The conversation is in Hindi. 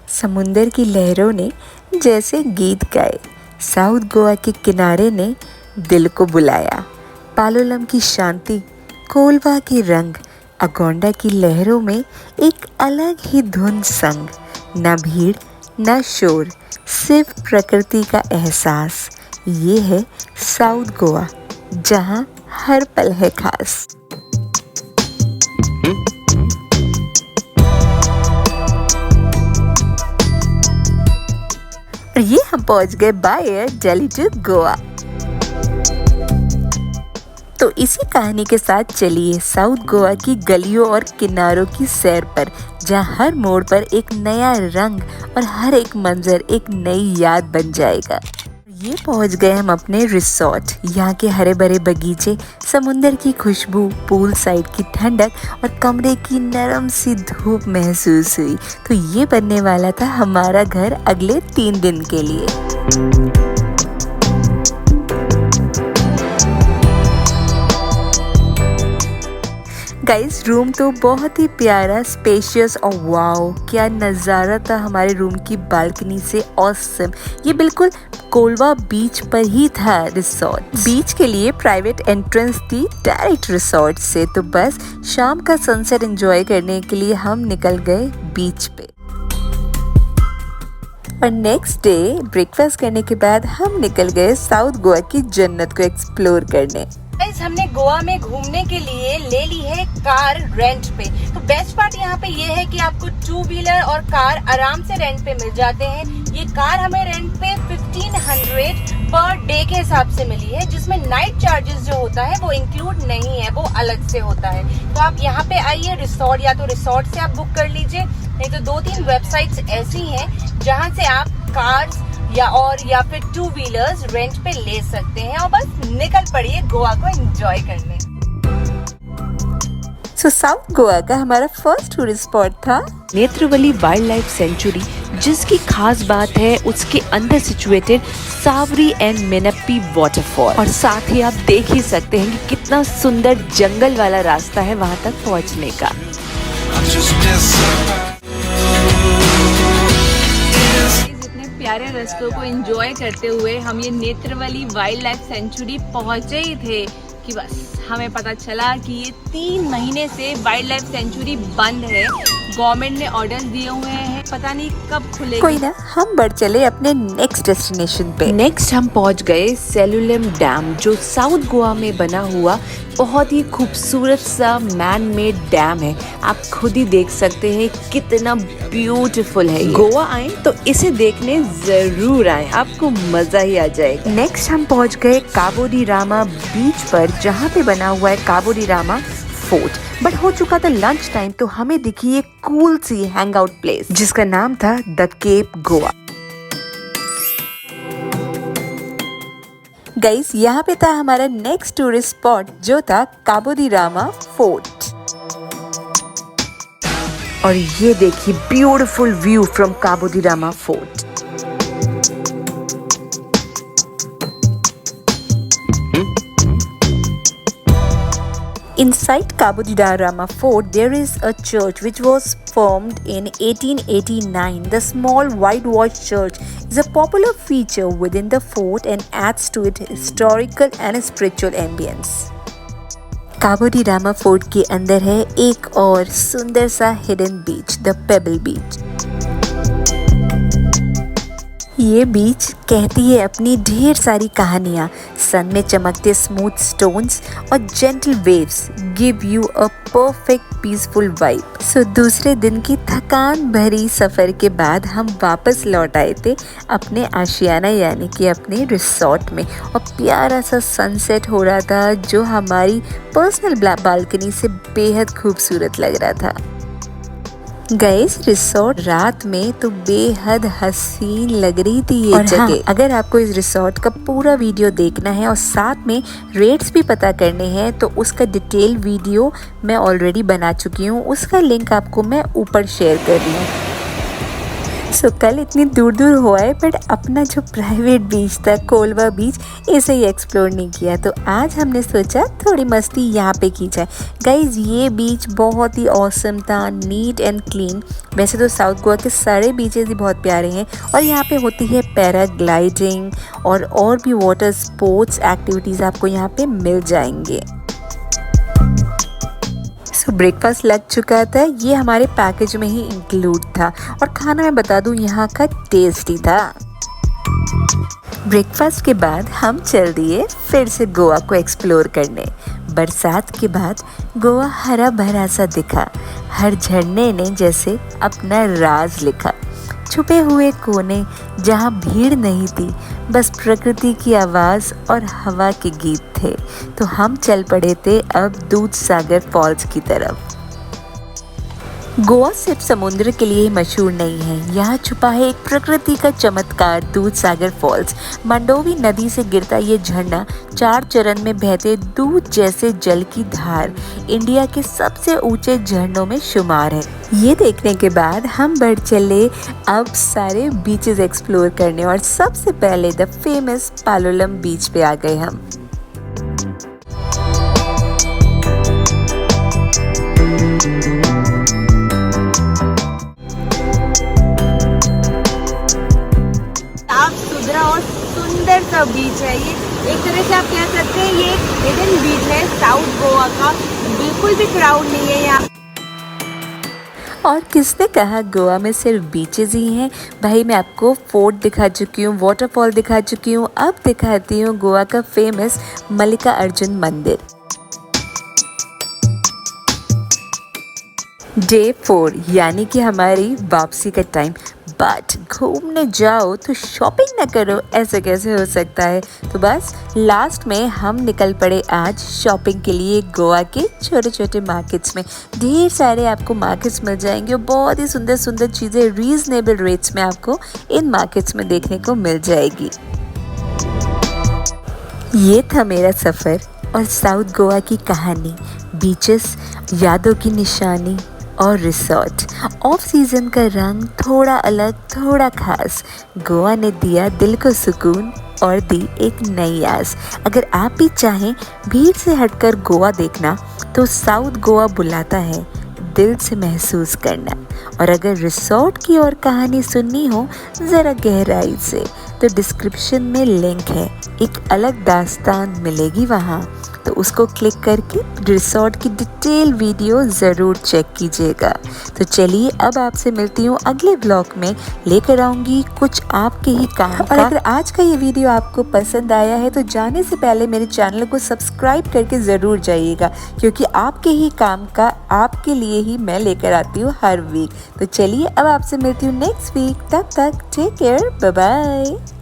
समुंदर की लहरों ने जैसे गीत गाए, साउथ गोवा के किनारे ने दिल को बुलाया। पालोलम की शांति, कोलवा के रंग, अगोंडा की लहरों में एक अलग ही धुन संग। न भीड़ न शोर, सिर्फ प्रकृति का एहसास। ये है साउथ गोवा, जहाँ हर पल है खास। और ये हम पहुंच गए by air Delhi to Goa. तो इसी कहानी के साथ चलिए साउथ गोवा की गलियों और किनारों की सैर पर, जहाँ हर मोड़ पर एक नया रंग और हर एक मंजर एक नई याद बन जाएगा। ये पहुंच गए हम अपने रिसोर्ट। यहाँ के हरे भरे बगीचे, समुंदर की खुशबू, पूल साइड की ठंडक और कमरे की नरम सी धूप महसूस हुई। तो ये बनने वाला था हमारा घर अगले 3 दिन के लिए। गाइस, रूम तो बहुत ही प्यारा, स्पेशियस और वाओ क्या नज़ारा था हमारे रूम की बालकनी से। ऑसम। ये बिल्कुल कोलवा बीच पर ही था रिसोर्ट। बीच के लिए प्राइवेट एंट्रेंस थी डायरेक्ट रिसोर्ट से। तो बस शाम का सनसेट एंजॉय करने के लिए हम निकल गए बीच पे। और नेक्स्ट डे ब्रेकफास्ट करने के बाद हम निकल गए साउथ गोवा की जन्नत को एक्सप्लोर करने। हमने गोवा में घूमने के लिए ले ली है कार रेंट पे। तो बेस्ट पार्ट यहाँ पे ये है कि आपको 2 व्हीलर और कार आराम से रेंट पे मिल जाते हैं। ये कार हमें रेंट पे 1500 पर डे के हिसाब से मिली है, जिसमें नाइट चार्जेस जो होता है वो इंक्लूड नहीं है, वो अलग से होता है। तो आप यहाँ पे आइए रिसोर्ट, या तो रिसोर्ट से आप बुक कर लीजिए, नहीं तो 2-3 वेबसाइट्स ऐसी हैं जहाँ से आप कार्स या फिर 2 व्हीलर्स रेंट पे ले सकते हैं। और बस निकल पड़िए गोवा को एंजॉय करने। सो साउथ गोवा का हमारा फर्स्ट टूरिस्ट स्पॉट था नेत्रवली वाइल्ड लाइफ सेंचुरी, जिसकी खास बात है उसके अंदर सिचुएटेड सावरी एंड मेनप्पी वाटरफॉल। और साथ ही आप देख ही सकते हैं कि कितना सुंदर जंगल वाला रास्ता है वहाँ तक पहुँचने का। प्यारे रास्तों को एंजॉय करते हुए हम ये नेत्रवली वाइल्ड लाइफ सेंचुरी पहुंचे ही थे कि बस हमें पता चला कि ये 3 महीने से वाइल्ड लाइफ सेंचुरी बंद है। गवर्नमेंट ने ऑर्डर दिए हुए हैं, पता नहीं कब खुलेगी। कोई ना, हम बढ़ चले अपने नेक्स्ट डेस्टिनेशन पे। नेक्स्ट हम पहुंच गए सेलुलम डैम, जो साउथ गोवा में बना हुआ बहुत ही खूबसूरत सा मैन मेड डैम है। आप खुद ही देख सकते हैं कितना ब्यूटीफुल है। गोवा आए तो इसे देखने जरूर आए, आपको मजा ही आ जाएगा। नेक्स्ट हम पहुंच गए काबो डी रामा बीच पर, जहाँ पे बना हुआ है काबो डी रामा फोर्ट। बट हो चुका था लंच टाइम, तो हमें दिखी एक कूल सी हैंग आउट प्लेस जिसका नाम था द केप गोवा। गाइस, यहाँ पे था हमारा नेक्स्ट टूरिस्ट स्पॉट जो था काबो डी रामा फोर्ट। और ये देखिए beautiful view from Cabo D Rama fort. Inside Cabo de Rama Fort, there is a church which was formed in 1889. The small whitewashed church is a popular feature within the fort and adds to its historical and spiritual ambience. Cabo de Rama Fort के अंदर है एक और सुंदर सा हिडन बीच, द पेबल बीच। ये बीच कहती है अपनी ढेर सारी कहानियाँ। सन में चमकते स्मूथ स्टोन्स और gentle waves give you a perfect peaceful vibe. So दूसरे दिन की थकान भरी सफ़र के बाद हम वापस लौट आए थे अपने आशियाना यानी कि अपने रिसोर्ट में। और प्यारा सा सनसेट हो रहा था जो हमारी पर्सनल बालकनी से बेहद खूबसूरत लग रहा था। गाइस, रिसोर्ट रात में तो बेहद हसीन लग रही थी ये जगह। हाँ, अगर आपको इस रिसोर्ट का पूरा वीडियो देखना है और साथ में रेट्स भी पता करने हैं तो उसका डिटेल वीडियो मैं ऑलरेडी बना चुकी हूँ। उसका लिंक आपको मैं ऊपर शेयर कर रही हूँ। सो कल इतनी दूर दूर हो आए बट अपना जो प्राइवेट बीच था कोलवा बीच इसे ही एक्सप्लोर नहीं किया, तो आज हमने सोचा थोड़ी मस्ती यहाँ पे की जाए। गाइज ये बीच बहुत ही ऑसम था, नीट एंड क्लीन। वैसे तो साउथ गोवा के सारे बीचेस ही बहुत प्यारे हैं और यहाँ पे होती है पैराग्लाइडिंग और भी वाटर स्पोर्ट्स एक्टिविटीज़ आपको यहाँ पे मिल जाएंगे। ब्रेकफास्ट लग चुका था, ये हमारे पैकेज में ही इंक्लूड था और खाना मैं बता दूं यहाँ का टेस्टी था। ब्रेकफास्ट के बाद हम चल दिए फिर से गोवा को एक्सप्लोर करने। बरसात के बाद गोवा हरा भरा सा दिखा, हर झरने ने जैसे अपना राज लिखा। छुपे हुए कोने जहाँ भीड़ नहीं थी, बस प्रकृति की आवाज़ और हवा के गीत थे। तो हम चल पड़े थे अब दूधसागर फॉल्स की तरफ। गोवा सिर्फ समुद्र के लिए मशहूर नहीं है, यहाँ छुपा है एक प्रकृति का चमत्कार दूधसागर फॉल्स। मंडोवी नदी से गिरता ये झरना 4 चरण में बहते दूध जैसे जल की धार इंडिया के सबसे ऊंचे झरनों में शुमार है। ये देखने के बाद हम बढ़ चले अब सारे बीचेस एक्सप्लोर करने और सबसे पहले द फेमस पालोलम बीच पे आ गए हम। और सुंदर सा बीच है ये, एक तरह से आप कह सकते हैं ये एक हिडन बीच है साउथ गोवा का, बिल्कुल भी क्राउड नहीं है यहाँ। और किसने कहा गोवा में सिर्फ बीचेस ही हैं? भाई मैं आपको फोर्ट दिखा चुकी हूँ, वाटरफॉल दिखा चुकी हूँ, अब दिखाती हूँ गोवा का फेमस मल्लिकार्जुन मंदिर। डे 4 यानी कि हमारी वापसी का टाइम, बट घूमने जाओ तो शॉपिंग ना करो, ऐसा कैसे हो सकता है? तो बस लास्ट में हम निकल पड़े आज शॉपिंग के लिए गोवा के छोटे छोटे मार्केट्स में। ढेर सारे आपको मार्केट्स मिल जाएंगे और बहुत ही सुंदर सुंदर चीज़ें रीजनेबल रेट्स में आपको इन मार्केट्स में देखने को मिल जाएगी। ये था मेरा सफ़र और साउथ गोवा की कहानी, बीचेस, यादों की निशानी और रिसोर्ट। ऑफ सीजन का रंग थोड़ा अलग, थोड़ा खास। गोवा ने दिया दिल को सुकून और दी एक नई आस। अगर आप भी चाहें भीड़ से हटकर गोवा देखना तो साउथ गोवा बुलाता है दिल से महसूस करना। और अगर रिसोर्ट की और कहानी सुननी हो ज़रा गहराई से तो डिस्क्रिप्शन में लिंक है, एक अलग दास्तान मिलेगी वहाँ, तो उसको क्लिक करके रिसोर्ट की डिटेल वीडियो ज़रूर चेक कीजिएगा। तो चलिए अब आपसे मिलती हूँ अगले ब्लॉग में, लेकर आऊँगी कुछ आपके ही काम का। और अगर आज का ये वीडियो आपको पसंद आया है तो जाने से पहले मेरे चैनल को सब्सक्राइब करके ज़रूर जाइएगा, क्योंकि आपके ही काम का आपके लिए ही मैं लेकर आती हूँ हर वीक। तो चलिए अब आपसे मिलती हूँ नेक्स्ट वीक, तब तक टेक केयर, बाय बाय।